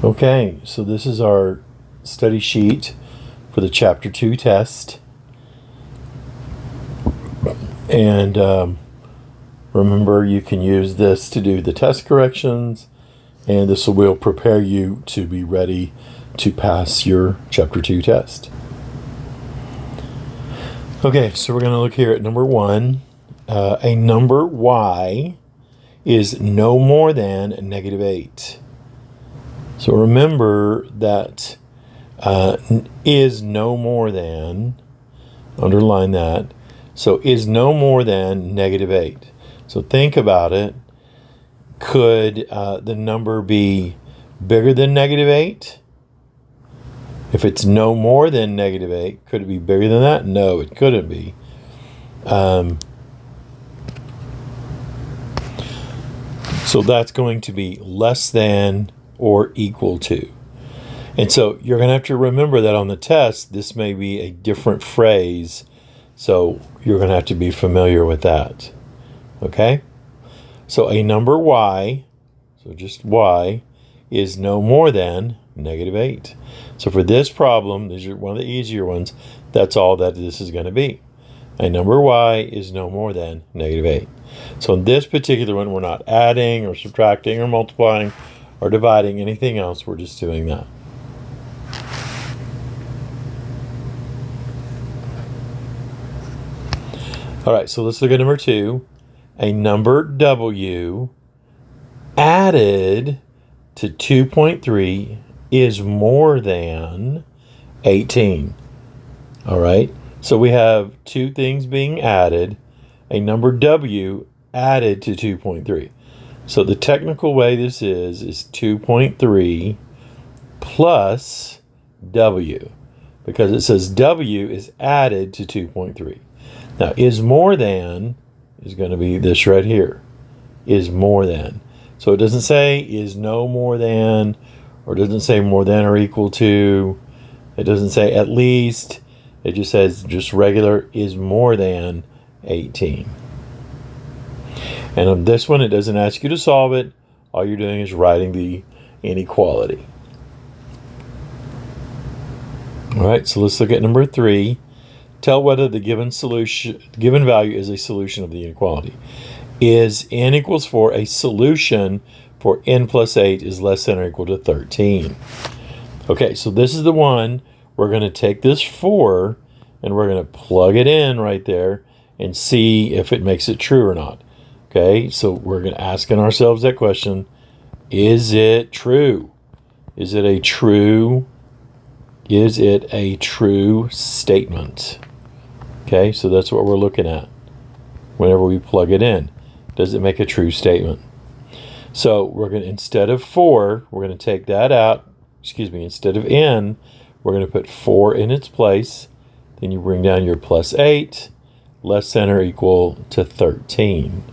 Okay, so this is our study sheet for the Chapter 2 test. And remember, you can use this to do the test corrections, and this will prepare you to be ready to pass your Chapter 2 test. Okay, so we're going to look here at number 1. A number y is no more than -8. So remember that is no more than, underline that. So is no more than -8. So think about it. Could the number be bigger than -8? If it's no more than -8, could it be bigger than that? No, it couldn't be. So that's going to be less than or equal to. And so you're going to have to remember that on the test, this may be a different phrase. So you're going to have to be familiar with that. Okay? So a number y, so just y, is no more than -8. So for this problem, these are one of the easier ones, that's all that this is going to be. A number y is no more than -8. So in this particular one, we're not adding or subtracting or multiplying or dividing anything else. We're just doing that. All right, so let's look at number 2. A number w added to 2.3 is more than 18. All right, so we have two things being added. A number w added to 2.3. So the technical way this is 2.3 plus w, because it says w is added to 2.3. Now, is more than is going to be this right here, is more than. So it doesn't say is no more than, or it doesn't say more than or equal to. It doesn't say at least. It just says just regular is more than 18. And on this one, it doesn't ask you to solve it. All you're doing is writing the inequality. All right, so let's look at number 3. Tell whether the given value is a solution of the inequality. Is n equals 4 a solution for n plus 8 is less than or equal to 13? Okay, so this is the one. We're going to take this 4 and we're going to plug it in right there and see if it makes it true or not. Okay, so we're going to asking ourselves that question. Is it true? Is it a true statement? Okay, so that's what we're looking at whenever we plug it in. Does it make a true statement? So we're going to, instead of 4, we're going to take that out. Instead of n, we're going to put 4 in its place. Then you bring down your plus 8, less than or equal to 13.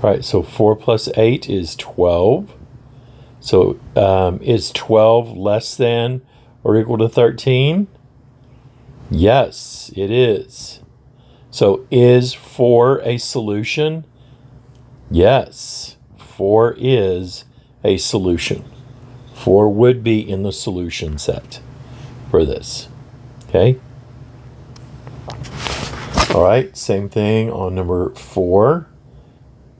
All right, so 4 plus 8 is 12. So is 12 less than or equal to 13? Yes, it is. So is 4 a solution? Yes, 4 is a solution. 4 would be in the solution set for this. Okay? All right, same thing on number 4.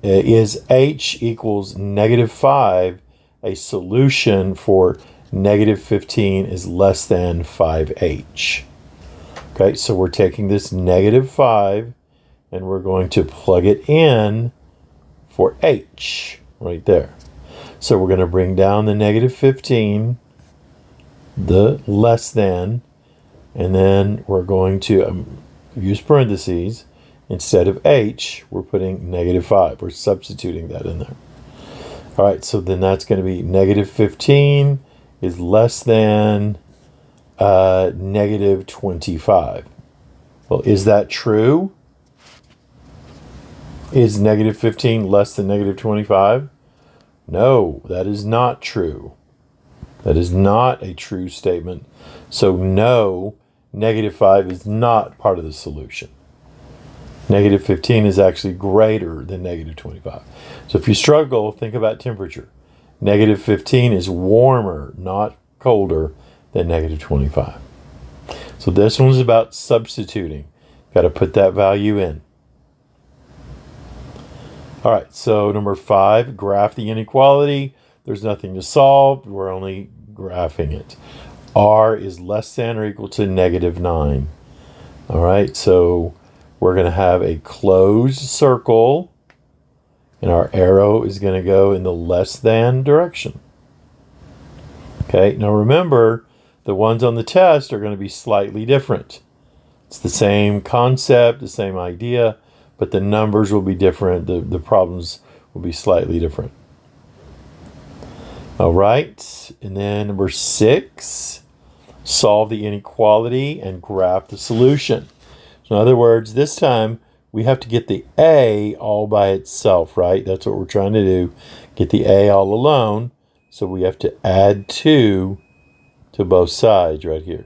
Is h equals -5 a solution for -15 is less than 5h? Okay, so we're taking this -5 and we're going to plug it in for h right there. So we're going to bring down the -15, the less than, and then we're going to use parentheses. Instead of h, we're putting -5. We're substituting that in there. All right, so then that's going to be -15 is less than -25. Well, is that true? Is -15 less than -25? No, that is not true. That is not a true statement. So no, -5 is not part of the solution. -15 is actually greater than -25. So if you struggle, think about temperature. Negative 15 is warmer, not colder, than negative 25. So this one's about substituting. Got to put that value in. All right, so number 5, graph the inequality. There's nothing to solve. We're only graphing it. R is less than or equal to negative 9. All right, so we're going to have a closed circle, and our arrow is going to go in the less than direction. Okay, now remember, the ones on the test are going to be slightly different. It's the same concept, the same idea, but the numbers will be different. The problems will be slightly different. All right, and then number 6, solve the inequality and graph the solution. So in other words, this time we have to get the A all by itself, right? That's what we're trying to do, get the A all alone. So we have to add 2 to both sides right here.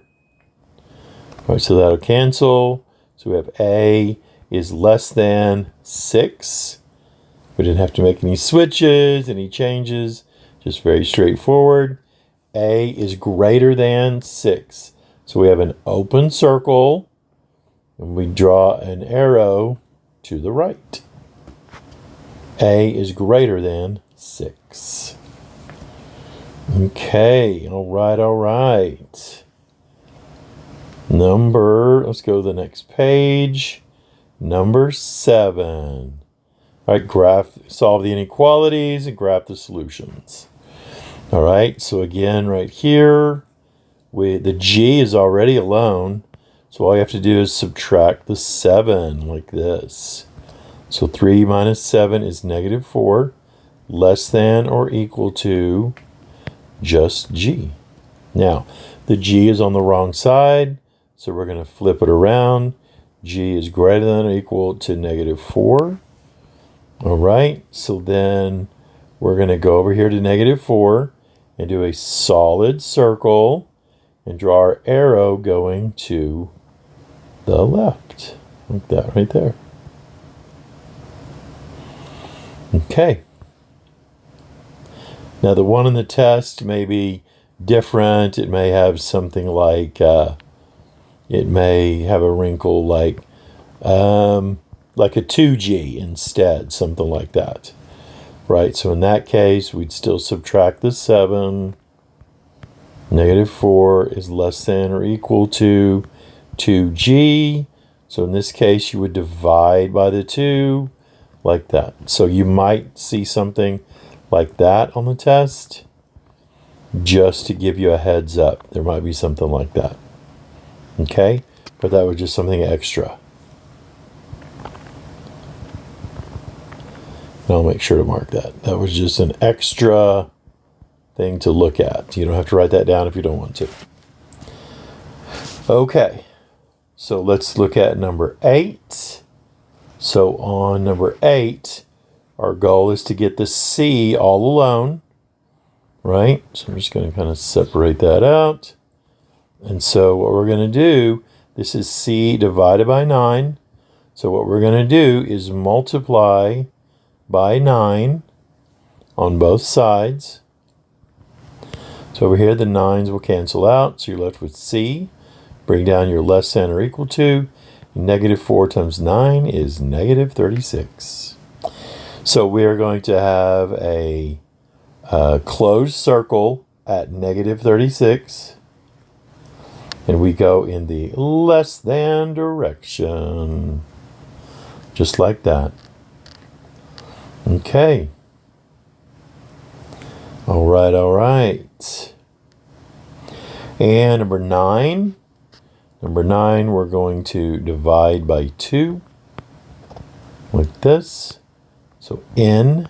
All right, so that'll cancel. So we have A is less than 6. We didn't have to make any switches, any changes, just very straightforward. A is greater than 6. So we have an open circle, and we draw an arrow to the right. A is greater than 6. Okay, all right. Let's go to the next page. Number 7. All right, solve the inequalities and graph the solutions. All right, so again, right here, the G is already alone. So all you have to do is subtract the 7 like this. So 3 minus 7 is negative 4, less than or equal to just G. Now, the G is on the wrong side, so we're going to flip it around. G is greater than or equal to negative 4. All right, so then we're going to go over here to negative 4 and do a solid circle and draw our arrow going to the left, like that right there. Okay. Now the one in the test may be different. It may have something like, it may have a wrinkle like a 2G instead, something like that. Right, so in that case, we'd still subtract the 7. Negative 4 is less than or equal to 2G. So in this case, you would divide by the 2 like that. So you might see something like that on the test, just to give you a heads up. There might be something like that. Okay, but that was just something extra. And I'll make sure to mark that. That was just an extra thing to look at. You don't have to write that down if you don't want to. Okay, so let's look at number 8. So on number 8, our goal is to get the C all alone, right? So I'm just going to kind of separate that out. And so what we're going to do, this is C divided by 9. So what we're going to do is multiply by 9 on both sides. So over here, the 9s will cancel out. So you're left with C. Bring down your less than or equal to. Negative 4 times 9 is negative 36. So we are going to have a closed circle at negative 36. And we go in the less than direction. Just like that. Okay. All right. And number 9. Number 9, we're going to divide by 2, like this. So n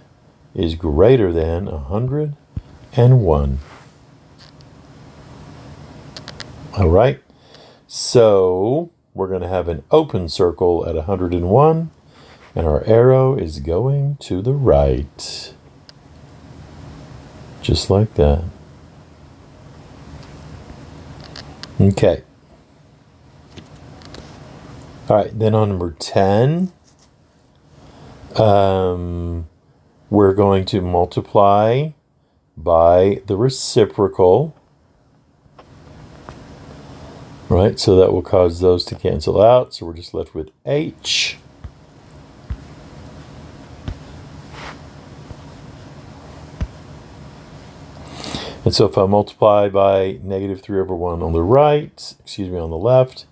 is greater than 101. All right. So we're going to have an open circle at 101, and our arrow is going to the right. Just like that. Okay. All right, then on number 10, we're going to multiply by the reciprocal. Right, so that will cause those to cancel out. So we're just left with h. And so if I multiply by negative 3 over 1 on the right, on the left,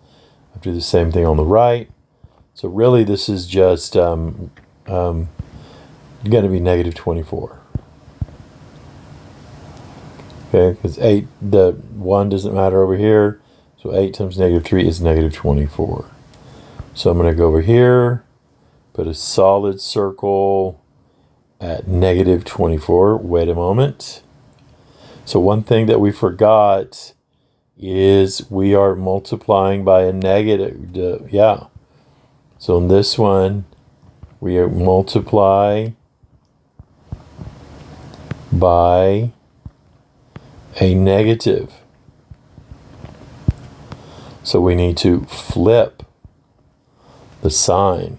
I do the same thing on the right. So really this is just going to be negative 24. Okay, because 8, the 1 doesn't matter over here. So 8 times negative 3 is negative 24. So I'm going to go over here, put a solid circle at negative 24. Wait a moment. So one thing that we forgot is we are multiplying by a negative. Yeah. So in this one, we multiply by a negative. So we need to flip the sign.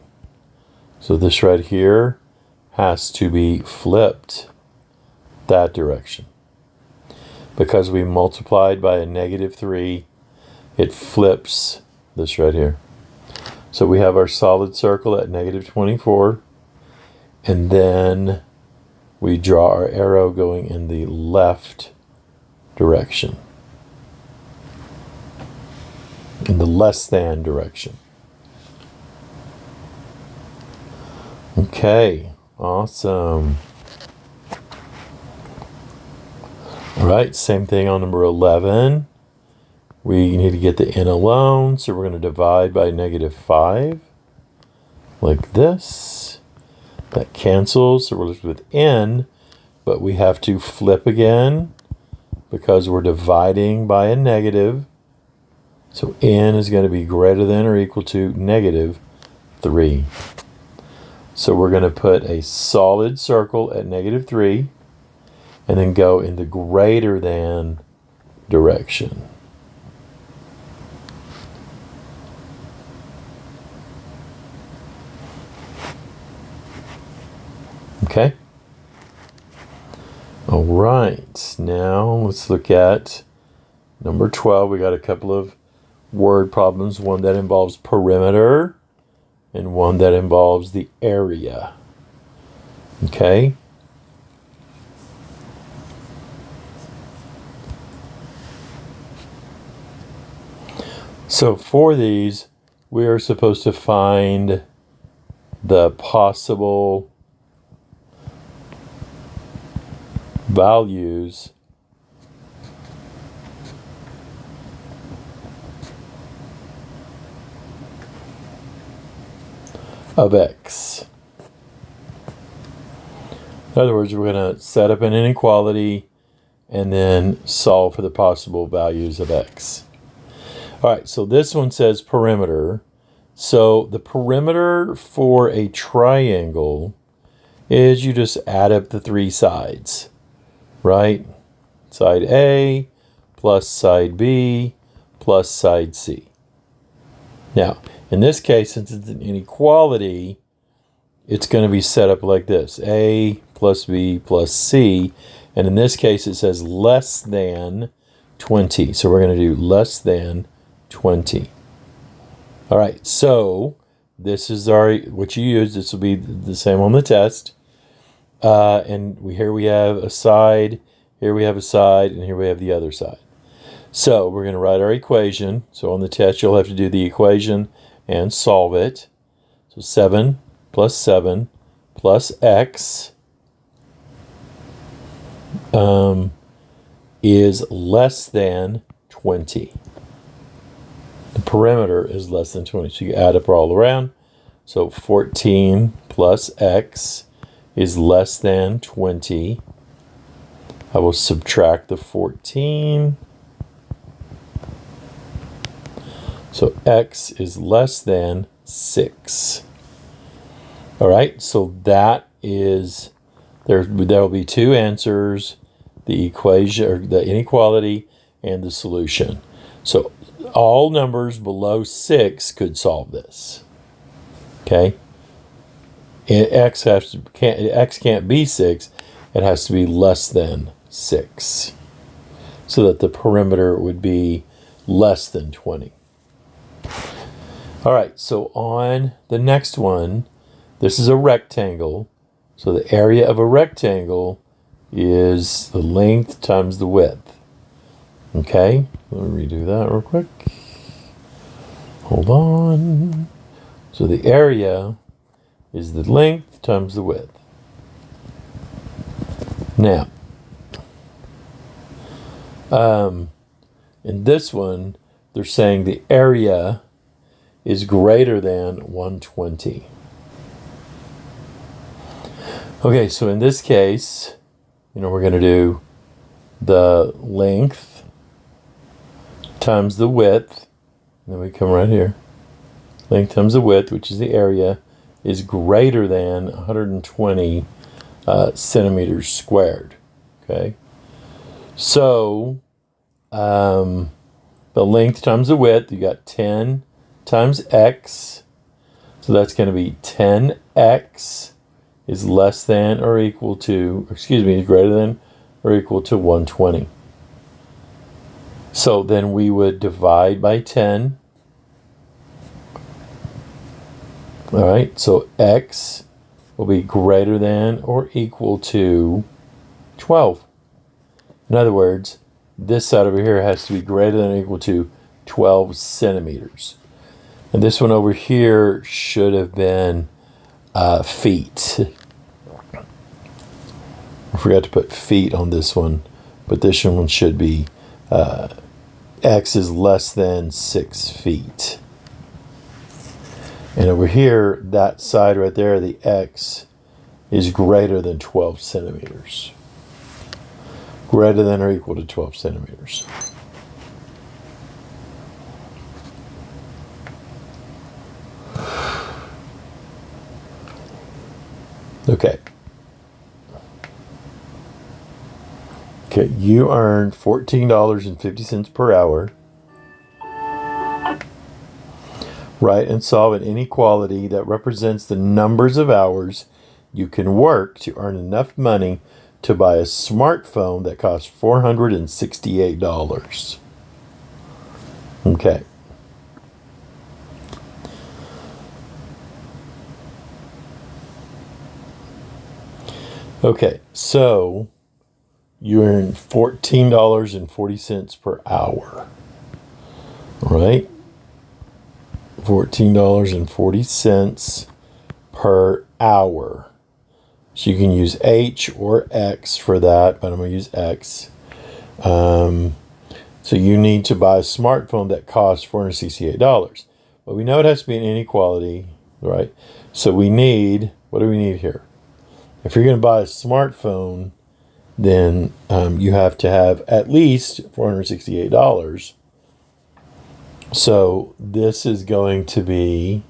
So this right here has to be flipped that direction. Because we multiplied by a negative 3, it flips this right here. So we have our solid circle at negative 24. And then we draw our arrow going in the left direction. In the less than direction. Okay, awesome. All right, same thing on number 11. We need to get the n alone, so we're going to divide by negative 5, like this. That cancels, so we're left with n, but we have to flip again because we're dividing by a negative. So n is going to be greater than or equal to negative 3. So we're going to put a solid circle at negative 3 and then go in the greater than direction. Okay. All right. Now let's look at number 12. We got a couple of word problems, one that involves perimeter and one that involves the area. Okay. So for these, we are supposed to find the possible values of x. In other words, we're going to set up an inequality and then solve for the possible values of x. All right, so this one says perimeter. So the perimeter for a triangle is you just add up the 3 sides, right? Side A plus side B plus side C. Now, in this case, since it's an inequality, it's going to be set up like this. A plus B plus C. And in this case, it says less than 20. So we're going to do less than 20. All right, so this is what you use. This will be the same on the test. And here we have a side, here we have a side, and here we have the other side. So we're going to write our equation. So on the test, you'll have to do the equation and solve it. So 7 plus x is less than 20. The perimeter is less than 20. So you add up all around. So 14 plus x is less than 20. I will subtract the 14. So x is less than 6. All right, so that is, there will be 2 answers, the equation, or the inequality, and the solution. So all numbers below 6 could solve this. Okay? And x can't be 6. It has to be less than 6. So that the perimeter would be less than 20. All right, so on the next one, this is a rectangle. So the area of a rectangle is the length times the width. Okay, let me redo that real quick. Hold on. So the area is the length times the width. Now, in this one, they're saying the area is greater than 120. Okay, so in this case, we're going to do the length times the width. And then we come right here. Length times the width, which is the area, is greater than 120 centimeters squared. Okay, so the length times the width, you got 10 times x. So that's going to be 10x is less than or equal to, is greater than or equal to 120. So then we would divide by 10. All right, so x will be greater than or equal to 12. In other words, this side over here has to be greater than or equal to 12 centimeters. And this one over here should have been feet. I forgot to put feet on this one, but this one should be x is less than 6 feet. And over here, that side right there, the x is greater than 12 centimeters. Greater than or equal to 12 centimeters. Okay. Okay, you earn $14.50 per hour. Write and solve an inequality that represents the numbers of hours you can work to earn enough money to buy a smartphone that costs $468. Okay. Okay, so you earn $14.40 per hour. All right? $14.40 per hour. So you can use H or X for that, but I'm going to use X. So you need to buy a smartphone that costs $468. But we know it has to be an inequality, right? So we need, what do we need here? If you're going to buy a smartphone, then you have to have at least $468. So this is going to be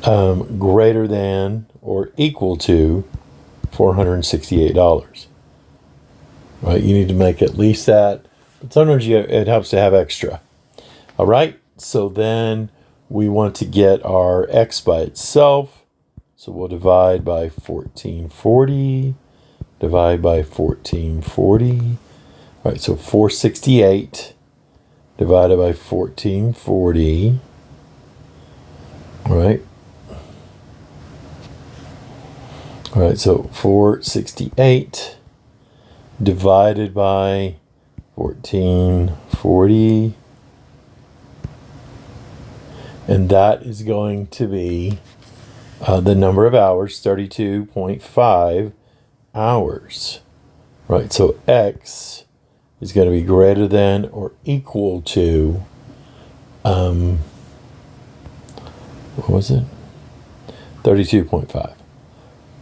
greater than or equal to $468. Right? You need to make at least that. But sometimes it helps to have extra. All right. So then we want to get our x by itself. So we'll divide by 1440. Divide by 1440. All right, so 468 divided by 1440. All right. All right, so 468 divided by 1440. And that is going to be the number of hours, 32.5 hours. Right, so x is going to be greater than or equal to, what was it? 32.5.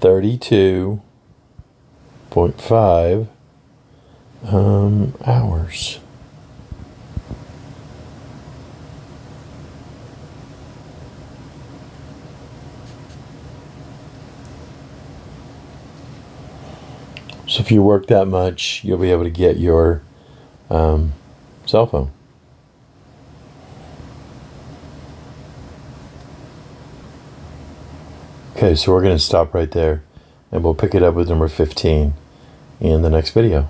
32.5 hours. So if you work that much, you'll be able to get your cell phone. Okay, so we're going to stop right there. and we'll pick it up with number 15 in the next video.